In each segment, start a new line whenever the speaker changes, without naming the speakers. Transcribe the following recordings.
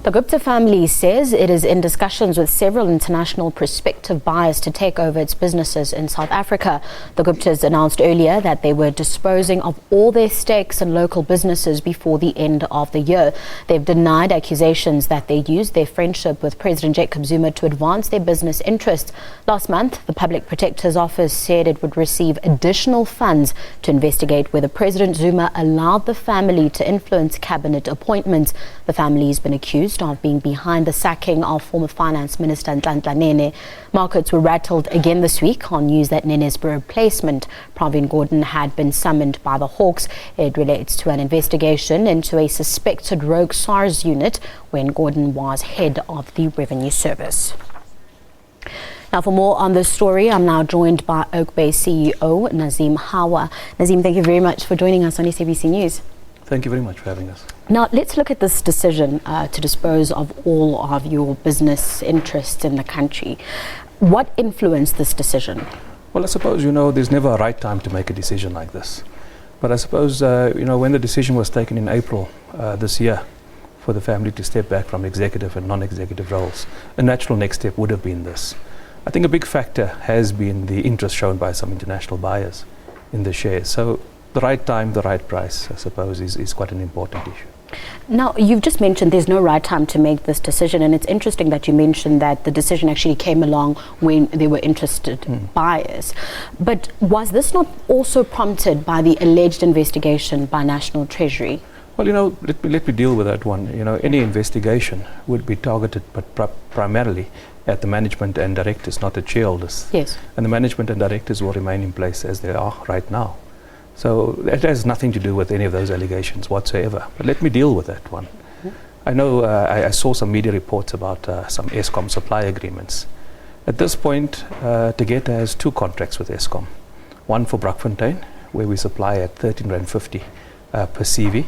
The Gupta family says it is in discussions with several international prospective buyers to take over its businesses in South Africa. The Guptas announced earlier that they were disposing of all their stakes in local businesses before the end of the year. They've denied accusations that they used their friendship with President Jacob Zuma to advance their business interests. Last month, the Public Protector's Office said it would receive additional funds to investigate whether President Zuma allowed the family to influence cabinet appointments. The family has been accused of being behind the sacking of former Finance Minister Nhlanhla Nene. Markets were rattled again this week on news that Nene's replacement, Pravin Gordhan, had been summoned by the Hawks. It relates to an investigation into a suspected rogue SARS unit when Gordhan was head of the Revenue Service. Now, for more on this story, I'm now joined by Oak Bay CEO Nazim Howa. Nazim, thank you very much for joining us on SABC News.
Thank you very much for having us.
Now, let's look at this decision to dispose of all of your business interests in the country. What influenced this decision?
Well, I suppose, there's never a right time to make a decision like this. But I suppose, when the decision was taken in April this year for the family to step back from executive and non-executive roles, a natural next step would have been this. I think a big factor has been the interest shown by some international buyers in the shares. So the right time, the right price, I suppose, is quite an important issue.
Now, you've just mentioned there's no right time to make this decision, and it's interesting that you mentioned that the decision actually came along when there were interested buyers. But was this not also prompted by the alleged investigation by National Treasury?
Well, let me deal with that one. Any investigation would be targeted, but primarily at the management and directors, not the shareholders.
Yes.
And the management and directors will remain in place as they are right now. So it has nothing to do with any of those allegations whatsoever. But let me deal with that one. I know I saw some media reports about some Eskom supply agreements. At this point, Tegeta has two contracts with Eskom. One for Brakfontein, where we supply at 13.50 per CV.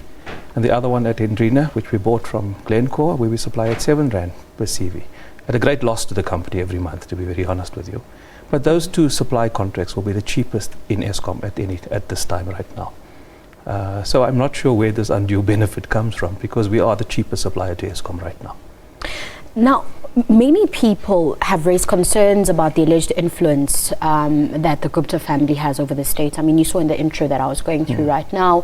And the other one at Hendrina, which we bought from Glencore, where we supply at 7 Rand per CV. At a great loss to the company every month, to be very honest with you. But those two supply contracts will be the cheapest in Eskom at this time right now. So I'm not sure where this undue benefit comes from, because we are the cheapest supplier to Eskom right now.
Now, many people have raised concerns about the alleged influence that the Gupta family has over the state. I mean, you saw in the intro that I was going through right now,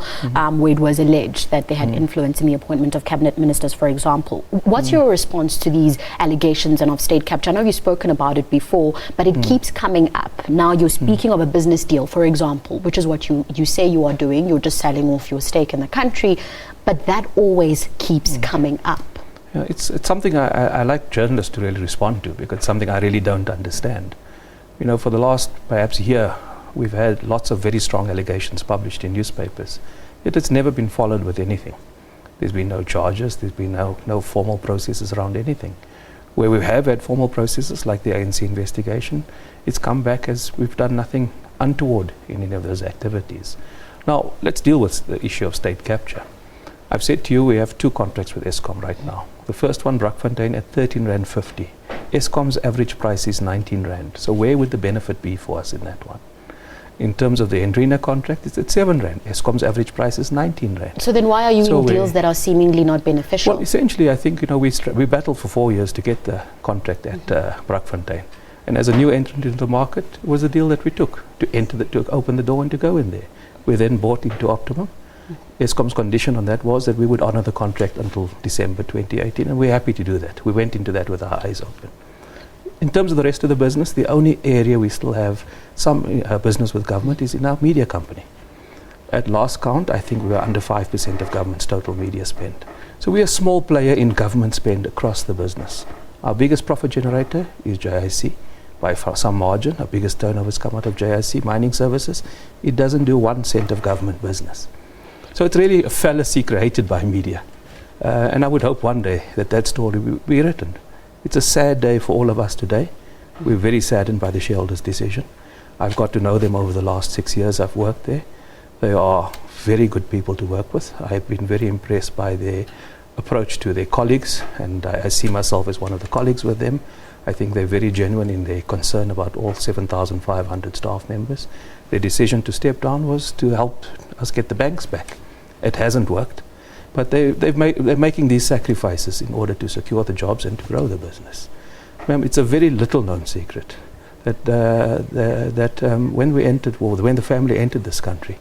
where it was alleged that they had influence in the appointment of cabinet ministers, for example. What's your response to these allegations and of state capture? I know you've spoken about it before, but it keeps coming up. Now you're speaking of a business deal, for example, which is what you say you are doing. You're just selling off your stake in the country, but that always keeps coming up.
Yeah, it's something I like journalists to really respond to, because it's something I really don't understand. For the last perhaps year, we've had lots of very strong allegations published in newspapers, yet it's never been followed with anything. There's been no charges, there's been no formal processes around anything. Where we have had formal processes like the ANC investigation, it's come back as we've done nothing untoward in any of those activities. Now, let's deal with the issue of state capture. I've said to you, we have two contracts with Eskom right now. The first one, Brakfontein, at 13.50 Rand. Eskom's average price is 19 Rand. So where would the benefit be for us in that one? In terms of the Hendrina contract, it's at 7 Rand. Eskom's average price is 19 Rand.
So then why are you in deals that are seemingly not beneficial?
Well, essentially, I think, we battled for 4 years to get the contract at Brakfontein. And as a new entrant into the market, it was a deal that we took to open the door and to go in there. We then bought into Optimum. Eskom's condition on that was that we would honor the contract until December 2018, and we're happy to do that. We went into that with our eyes open. In terms of the rest of the business, the only area we still have some business with government is in our media company. At last count, I think we were under 5% of government's total media spend. So we're a small player in government spend across the business. Our biggest profit generator is JIC. By far some margin, our biggest turnovers come out of JIC, mining services. It doesn't do 1 cent of government business. So it's really a fallacy created by media. And I would hope one day that story will be written. It's a sad day for all of us today. We're very saddened by the shareholders' decision. I've got to know them over the last 6 years I've worked there. They are very good people to work with. I've been very impressed by their approach to their colleagues, and I see myself as one of the colleagues with them. I think they're very genuine in their concern about all 7,500 staff members. Their decision to step down was to help us get the banks back. It hasn't worked. But they're making these sacrifices in order to secure the jobs and to grow the business. It's a very little known secret that when we entered war, when the family entered this country,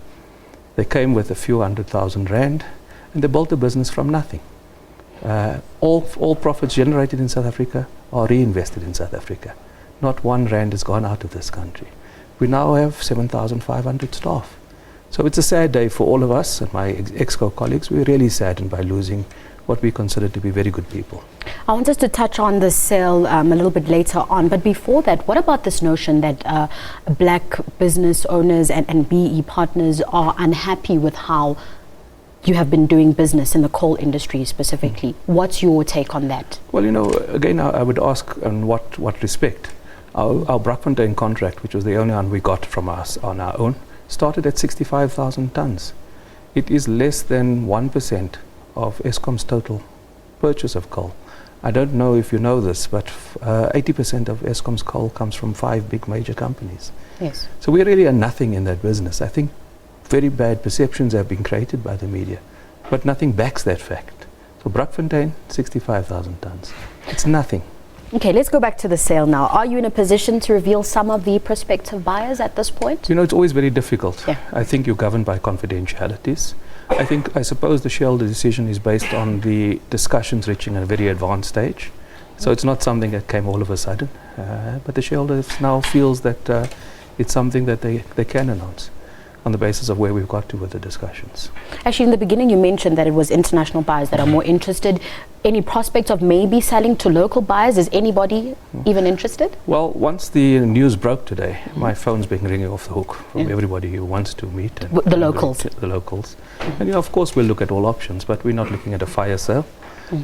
they came with a few R100,000 and they built a business from nothing. All profits generated in South Africa are reinvested in South Africa. Not R1 has gone out of this country. We now have 7,500 staff. So it's a sad day for all of us and my ExCo colleagues. We're really saddened by losing what we consider to be very good people.
I want us to touch on the sale a little bit later on, but before that, what about this notion that black business owners and BE partners are unhappy with how you have been doing business in the coal industry specifically? What's your take on that? Well,
again, I would ask on what respect. Our Brakfontein contract, which was the only one we got from us on our own, started at 65,000 tons. It is less than 1% of Eskom's total purchase of coal. I don't know if you know this, but 80% of Eskom's coal comes from 5 big major companies.
Yes.
So we really are nothing in that business. I think very bad perceptions have been created by the media, but nothing backs that fact. So Brakfontein, 65,000 tons. It's nothing.
Okay, let's go back to the sale now. Are you in a position to reveal some of the prospective buyers at this point?
It's always very difficult.
Yeah.
I think you're governed by confidentialities. I suppose the shareholder decision is based on the discussions reaching a very advanced stage. So it's not something that came all of a sudden. But the shareholders now feels that it's something that they can announce on the basis of where we've got to with the discussions.
Actually, in the beginning you mentioned that it was international buyers that are more interested. Any prospect of maybe selling to local buyers? Is anybody even interested?
Well, once the news broke today, my phone's been ringing off the hook from everybody who wants to meet.
The locals?
The locals. And of course we'll look at all options, but we're not looking at a fire sale.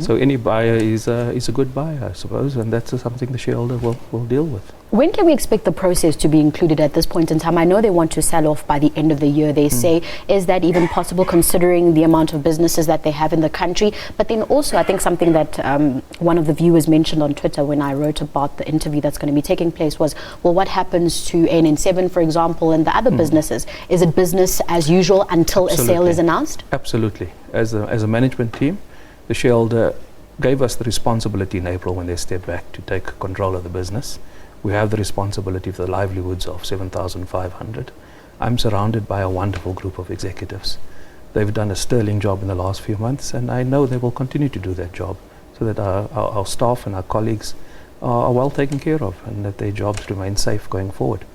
So any buyer is a good buyer, I suppose, and that's something the shareholder will deal with.
When can we expect the process to be included at this point in time? I know they want to sell off by the end of the year, they say. Is that even possible considering the amount of businesses that they have in the country? But then also, I think something that one of the viewers mentioned on Twitter when I wrote about the interview that's going to be taking place was, well, what happens to NN7, for example, and the other businesses? Is it business as usual until a sale is announced?
Absolutely. As a management team, the shareholder gave us the responsibility in April when they stepped back to take control of the business. We have the responsibility for the livelihoods of 7,500. I'm surrounded by a wonderful group of executives. They've done a sterling job in the last few months, and I know they will continue to do that job so that our staff and our colleagues are well taken care of and that their jobs remain safe going forward.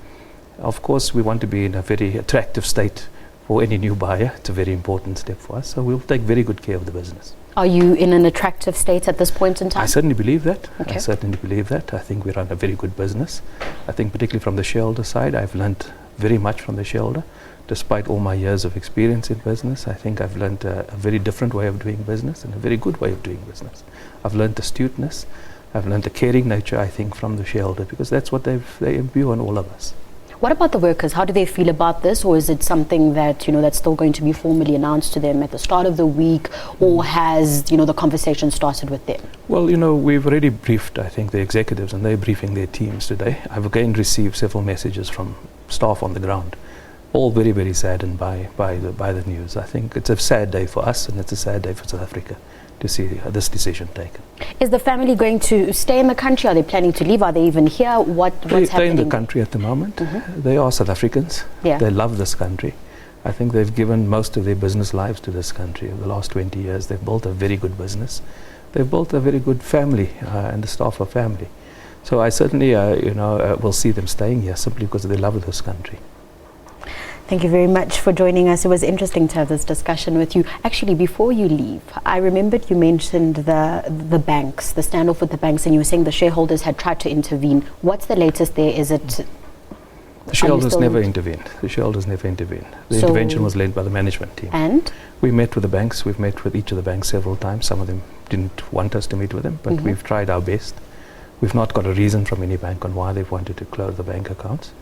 Of course, we want to be in a very attractive state for any new buyer. It's a very important step for us, so we'll take very good care of the business.
Are you in an attractive state at this point in time?
I certainly believe that.
Okay.
I certainly believe that. I think we run a very good business. I think particularly from the shareholder side, I've learned very much from the shareholder. Despite all my years of experience in business, I think I've learned a very different way of doing business and a very good way of doing business. I've learned astuteness. I've learned a caring nature, I think, from the shareholder, because that's what they imbue on all of us.
What about the workers? How do they feel about this? Or is it something that, that's still going to be formally announced to them at the start of the week? Or has, the conversation started with them?
Well, we've already briefed, I think, the executives, and they're briefing their teams today. I've again received several messages from staff on the ground, all very, very saddened by the news. I think it's a sad day for us, and it's a sad day for South Africa to see this decision taken.
Is the family going to stay in the country? Are they planning to leave? Are they even here? What's happening?
They're in the country at the moment. They are South Africans.
Yeah.
They love this country. I think they've given most of their business lives to this country over the last 20 years. They've built a very good business. They've built a very good family, and the staff are family. So I certainly, will see them staying here simply because they love this country.
Thank you very much for joining us. It was interesting to have this discussion with you. Actually, before you leave, I remembered you mentioned the banks, the standoff with the banks, and you were saying the shareholders had tried to intervene. What's the latest there? Is it...
The shareholders never intervened. The shareholders never intervened. The intervention was led by the management team.
And?
We met with the banks. We've met with each of the banks several times. Some of them didn't want us to meet with them, but we've tried our best. We've not got a reason from any bank on why they've wanted to close the bank accounts.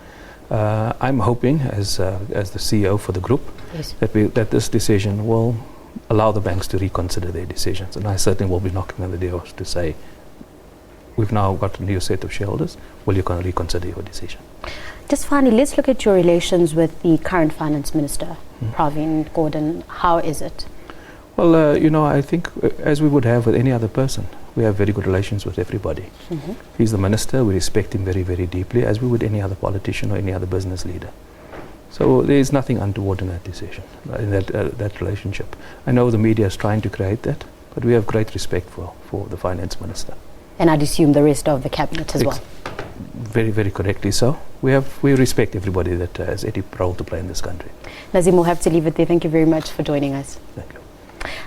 I'm hoping, as the CEO for the group,
yes,
that this decision will allow the banks to reconsider their decisions. And I certainly will be knocking on the doors to say, we've now got a new set of shareholders. Will you reconsider your decision?
Just finally, let's look at your relations with the current Finance Minister, Pravin Gordhan. How is it?
Well, I think as we would have with any other person, we have very good relations with everybody. He's the minister. We respect him very, very deeply, as we would any other politician or any other business leader. So there is nothing untoward in that decision, in that relationship. I know the media is trying to create that, but we have great respect for the finance minister.
And I'd assume the rest of the cabinet as well.
Very, very correctly so. We respect everybody that has any role to play in this country.
Nazim, we'll have to leave it there. Thank you very much for joining us.
Thank you.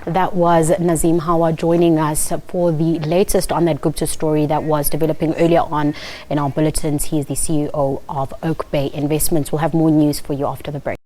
That was Nazim Howa joining us for the latest on that Gupta story that was developing earlier on in our bulletins. He is the CEO of Oak Bay Investments. We'll have more news for you after the break.